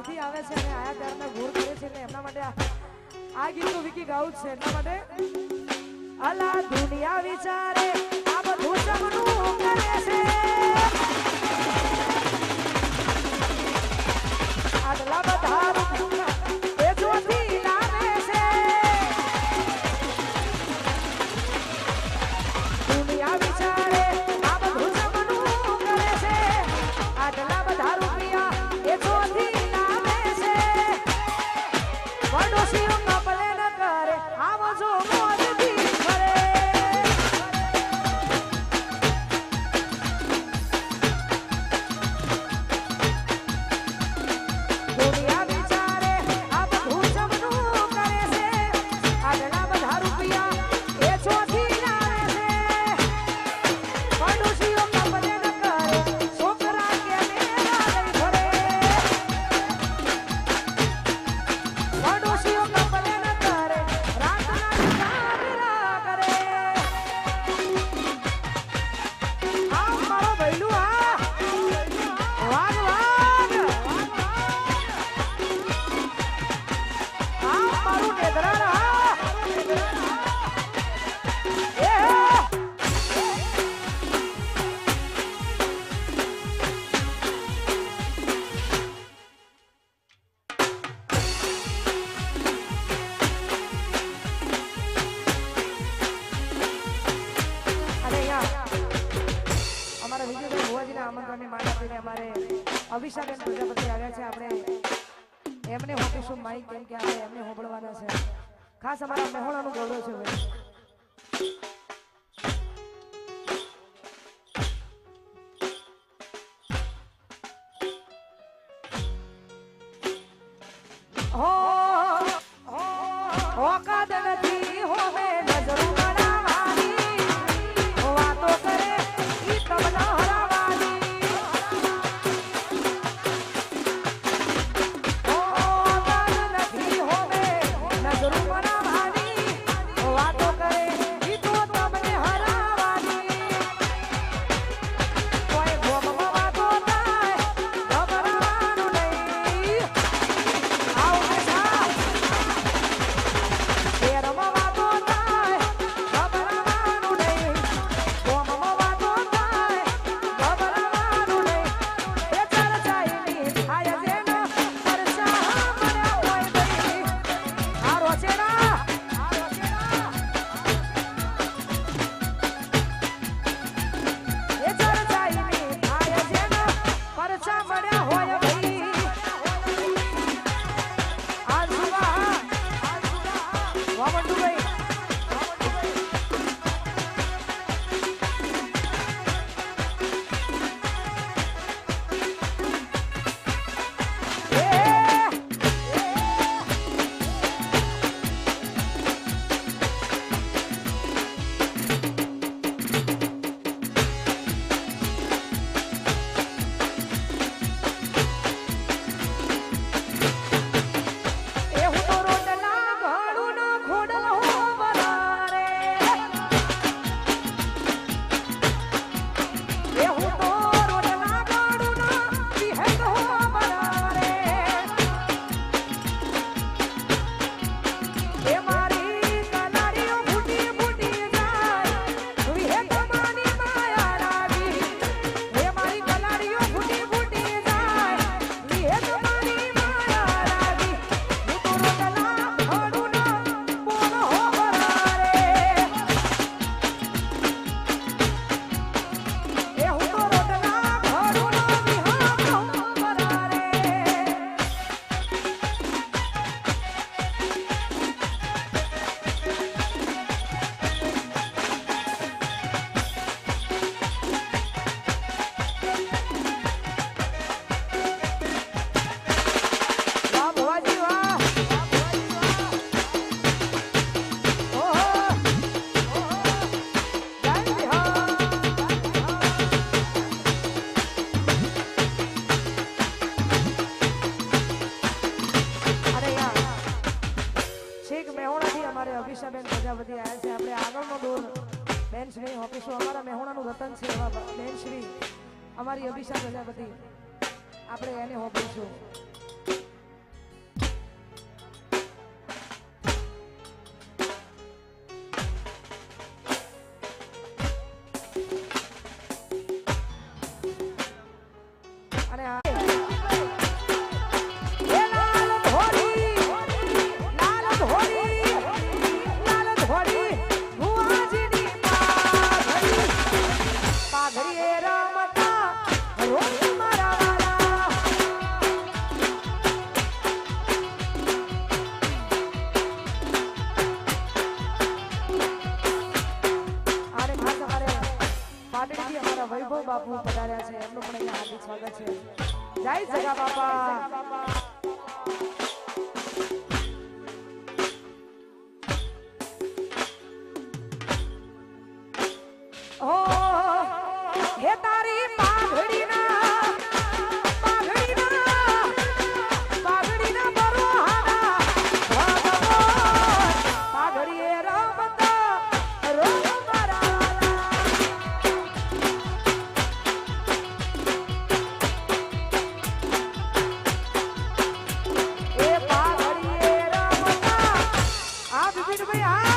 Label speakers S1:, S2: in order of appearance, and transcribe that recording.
S1: આજથી આવે છે અને આયા ત્યારના ઘોર કરે છે એટલે એમના માટે આ ગીત તો વિકી ગાવું જ છે એટલા માટે અલા દુનિયા વિચારે આ બધું જમનું કરે છે આટલા બધા રૂપિયા એ જોતી લાવે છે દુનિયા વિચારે આ બધું જમનું કરે છે આટલા બધા રૂપિયા એ જોતી લાવે છે વડોશીઓ કપલે ન કરે આવો જો મોજથી કરે દુનિયા વિચારે આ બધું જમનું કરે છે આટલા બધા રૂપિયા એ જોતી લાવે છે વડોશીઓ કપલે ન કરે છોકરા કે મેરા લઈ ફરે વડોશીઓ કપલે ન કરે રાતના જાગરા કરે આ મારો ભૈલું આ વાગ વાગ આ મારું નેદરા એ અને અહીંયા અમારા વિજયભાઈ ભુવાજીના આમંત્રણને માન આપીને અમારે અભિષાબેન પ્રજાપતિ આવ્યા છે આપણે એમને હોપીશું માઈક કેમ કે આપણે એમને હોબળવાના છે ખાસ અમારા મહેણાનું ગૌરવ છે ભાઈ હો ઓકાદ નથી હોવે નજરો બનાવવાની વાતો કરે ઈ તમને હરાવવાની ઓકાદ નથી હોવે નજરો બનાવવાની વાતો કરે ઈ તો તમને હરાવવાની કોઈ ગોમમાં વાતો થાય ગભરાવાનું નહીં આવ બેઠા શેરમાં વાતો થાય ગભરાવાનું નહીં ગોમમાં વાતો થાય ગભરાવાનું નહીં એ ચર્ચાઈની થાય જેનો પરસા મળ્યા હોય ભાઈ આ રોચેના એ ચર્ચાઈની થાય જેનો પરસા મળ્યા હોય ભાઈ આ જુવા વામંડુભાઈ એ હું તો રોટલા ઘાડું નો ખોડલ હો બરારે એ હું તો રોટલા ઘાડું નો વિહેડ હો બરારે એ મારી કલારીઓ ફૂટી ફૂટી જાય વિહેડ માની માયા લાગી એ મારી કલારીઓ ફૂટી ફૂટી જાય વિહેડ માની માયા લાગી હું તો રોટલા ઘાડું નો બોલ હો બરારે એ હું તો રોટલા ઘાડું નો વિહાડ હો બરારે વાહ ભુવાજી વાહ ઓહો જય બિહાર અરે યાર છેક મહેણાથી અમારે અભિષાબેન પ્રજાપતિ આવ્યા છે આપણે આગળનો દોર બેન શ્રી ઓફિસો અમારા મહેણાનું રતન છે એવા બેન શ્રી અમારી અભિષા પ્રજાપતિ આપણે એને હોપીશું હાર્દિક સ્વાગત છે જય જગા બાપા ઓ હે તારી પાઘડીના બરોહાના ભગવાન પાઘડીએ રમતા રોગ મારા એ પાઘડીએ રમતા આ બિપિનભાઈ